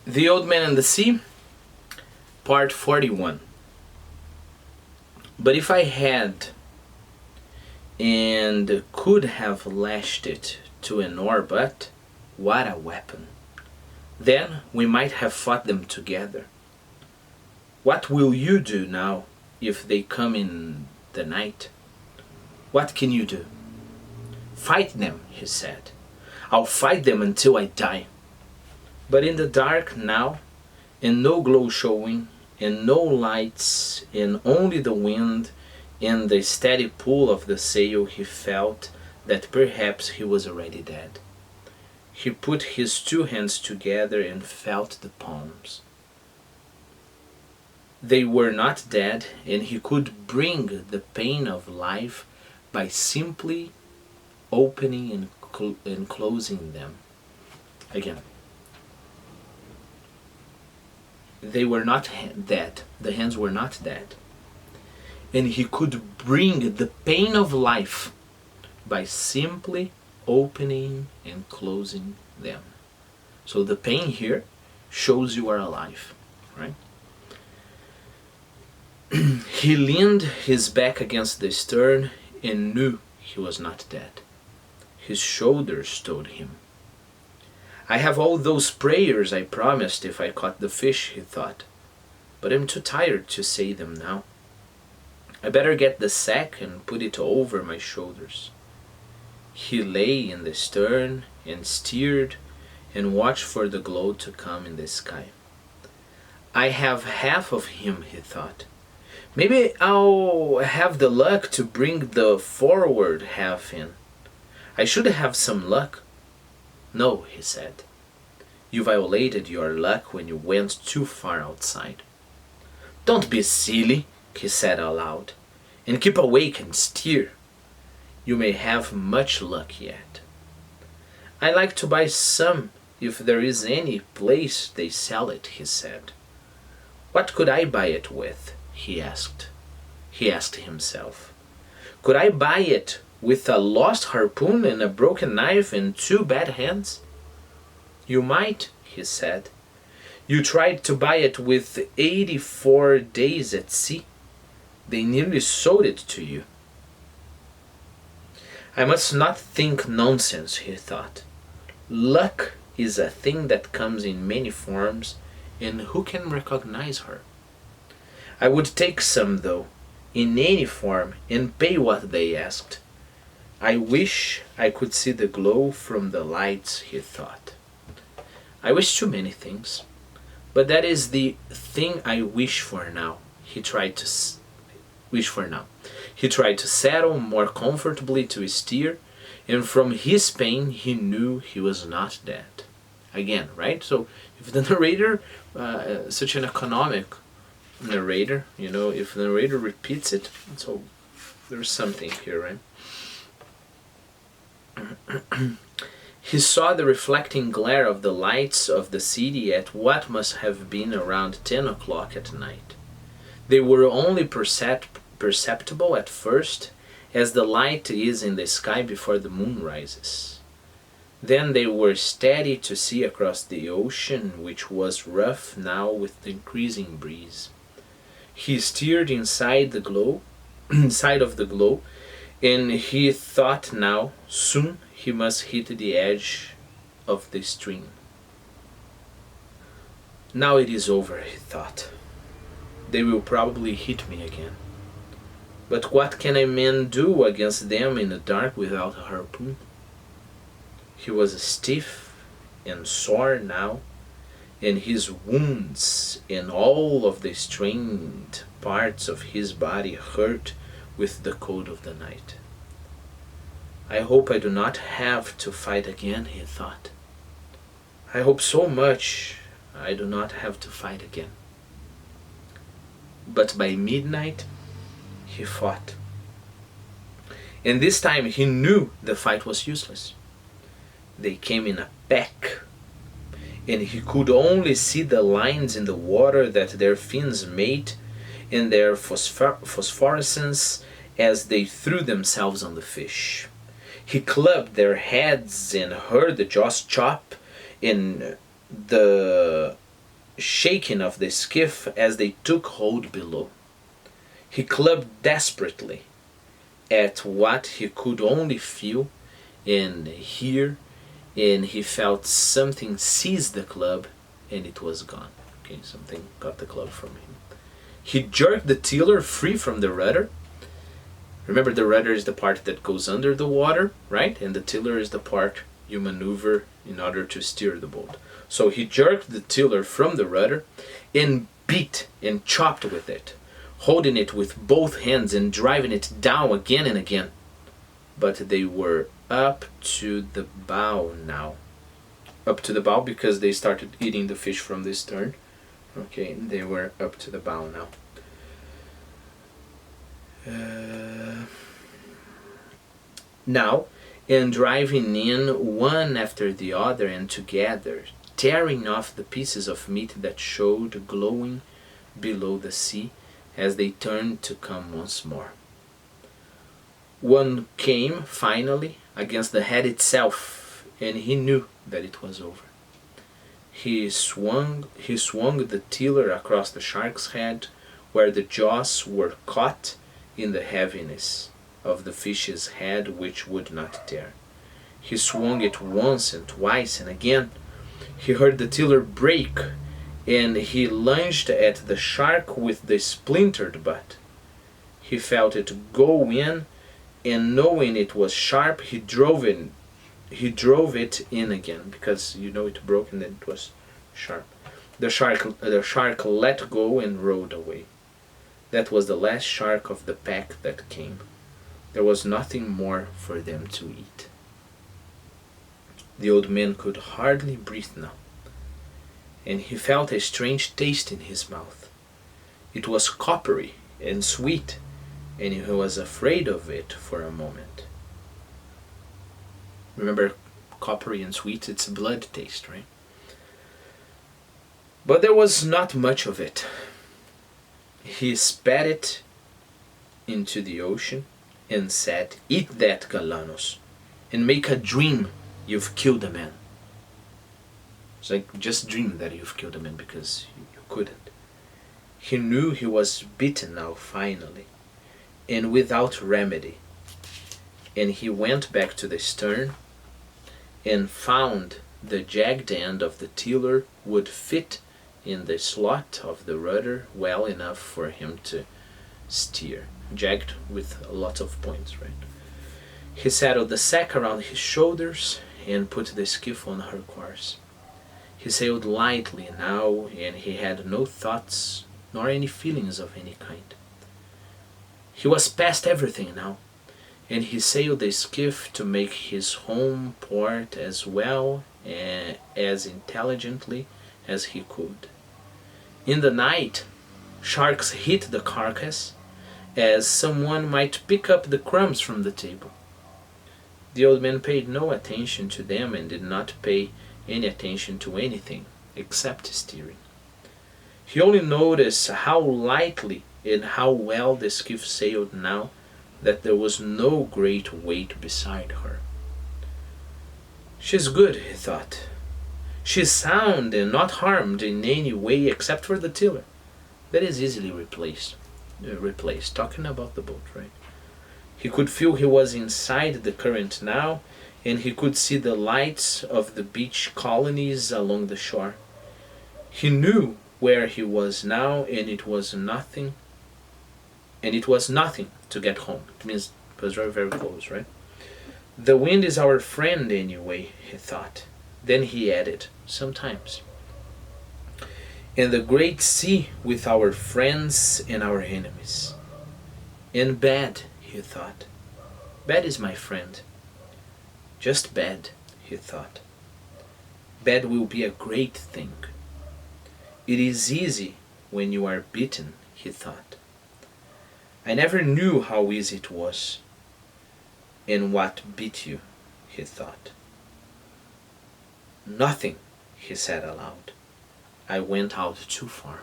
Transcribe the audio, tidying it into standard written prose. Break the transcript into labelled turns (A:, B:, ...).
A: The Old Man and the Sea, Part 41. But if I had and could have lashed it to an oar butt, what a weapon! Then we might have fought them together. What will you do now if they come in the night? What can you do? Fight them, he said. I'll fight them until I die. But in the dark now, and no glow showing, and no lights, and only the wind and the steady pull of the sail, he felt that perhaps he was already dead. He put his two hands together and felt the palms. They were not dead, and he could bring the pain of life by simply opening and closing them. Again. They were not dead. The hands were not dead. And he could bring the pain of life by simply opening and closing them. So the pain here shows you are alive, right? He leaned his back against the stern and knew he was not dead. His shoulders told him. I have all those prayers I promised if I caught the fish, he thought, but I'm too tired to say them now. I better get the sack and put it over my shoulders. He lay in the stern and steered and watched for the glow to come in the sky. I have half of him, he thought. Maybe I'll have the luck to bring the forward half in. I should have some luck. No, he said. You violated your luck when you went too far outside. Don't be silly, he said aloud, and keep awake and steer. You may have much luck yet. I like to buy some if there is any place they sell it, he said. What could I buy it with? He asked himself. Could I buy it with a lost harpoon and a broken knife and two bad hands? You might, he said. You tried to buy it with 84 days at sea. They nearly sold it to you. I must not think nonsense, he thought. Luck is a thing that comes in many forms, and who can recognize her? I would take some, though, in any form, and pay what they asked. I wish I could see the glow from the lights, he thought. I wish too many things, but that is the thing I wish for now. He tried to settle more comfortably to steer, and from his pain he knew he was not dead. Again, right? So if the narrator, such an economic narrator, if the narrator repeats it, so there's something here, right? He saw the reflecting glare of the lights of the city at what must have been around 10 o'clock at night. They were only perceptible at first, as the light is in the sky before the moon rises. Then they were steady to see across the ocean, which was rough now with the increasing breeze. He steered inside of the glow, and he thought now, soon he must hit the edge of the stream. Now it is over, he thought. They will probably hit me again. But what can a man do against them in the dark without a harpoon? He was stiff and sore now, and his wounds and all of the strained parts of his body hurt with the cold of the night. I hope I do not have to fight again, he thought. I hope so much I do not have to fight again. But by midnight, he fought. And this time he knew the fight was useless. They came in a pack, and he could only see the lines in the water that their fins made in their phosphorescence as they threw themselves on the fish. He clubbed their heads and heard the jaws chop, and the shaking of the skiff as they took hold below. He clubbed desperately at what he could only feel and hear, and he felt something seize the club, and it was gone. Okay, something got the club from him. He jerked the tiller free from the rudder. Remember, the rudder is the part that goes under the water, right? And the tiller is the part you maneuver in order to steer the boat. So he jerked the tiller from the rudder and beat and chopped with it, holding it with both hands and driving it down again and again. But they were up to the bow now. Up to the bow because they started eating the fish from the stern. Okay, they were up to the bow now. Now, and driving in one after the other and together, tearing off the pieces of meat that showed glowing below the sea as they turned to come once more. One came, finally, against the head itself, and he knew that it was over. He swung the tiller across the shark's head, where the jaws were caught in the heaviness of the fish's head, which would not tear. He swung it once and twice and again. He heard the tiller break, and he lunged at the shark with the splintered butt. He felt it go in, and knowing it was sharp, he drove it in again, because it broke and then it was sharp. The shark let go and rode away. That was the last shark of the pack that came. There was nothing more for them to eat. The old man could hardly breathe now, and he felt a strange taste in his mouth. It was coppery and sweet, and he was afraid of it for a moment. Remember, coppery and sweet, it's a blood taste, right? But there was not much of it. He spat it into the ocean and said, "Eat that, Galanos, and make a dream you've killed a man." It's like, just dream that you've killed a man, because you couldn't. He knew he was beaten now, finally, and without remedy. And he went back to the stern and found the jagged end of the tiller would fit in the slot of the rudder well enough for him to steer. Jagged with a lot of points, right? He settled the sack around his shoulders and put the skiff on her course. He sailed lightly now, and he had no thoughts nor any feelings of any kind. He was past everything now, and he sailed the skiff to make his home port as well and as intelligently as he could. In the night, sharks hit the carcass as someone might pick up the crumbs from the table. The old man paid no attention to them and did not pay any attention to anything except steering. He only noticed how lightly and how well the skiff sailed now that there was no great weight beside her. "She's good," he thought. "She's sound and not harmed in any way except for the tiller. That is easily replaced. Talking about the boat, right? He could feel he was inside the current now, and he could see the lights of the beach colonies along the shore. He knew where he was now, and it was nothing to get home. It means it was very, very close, right? The wind is our friend anyway, he thought. Then he added, sometimes. And the great sea with our friends and our enemies. And bad, he thought. Bad is my friend. Just bad, he thought. Bad will be a great thing. It is easy when you are beaten, he thought. I never knew how easy it was. And what beat you, he thought. Nothing, he said aloud. I went out too far.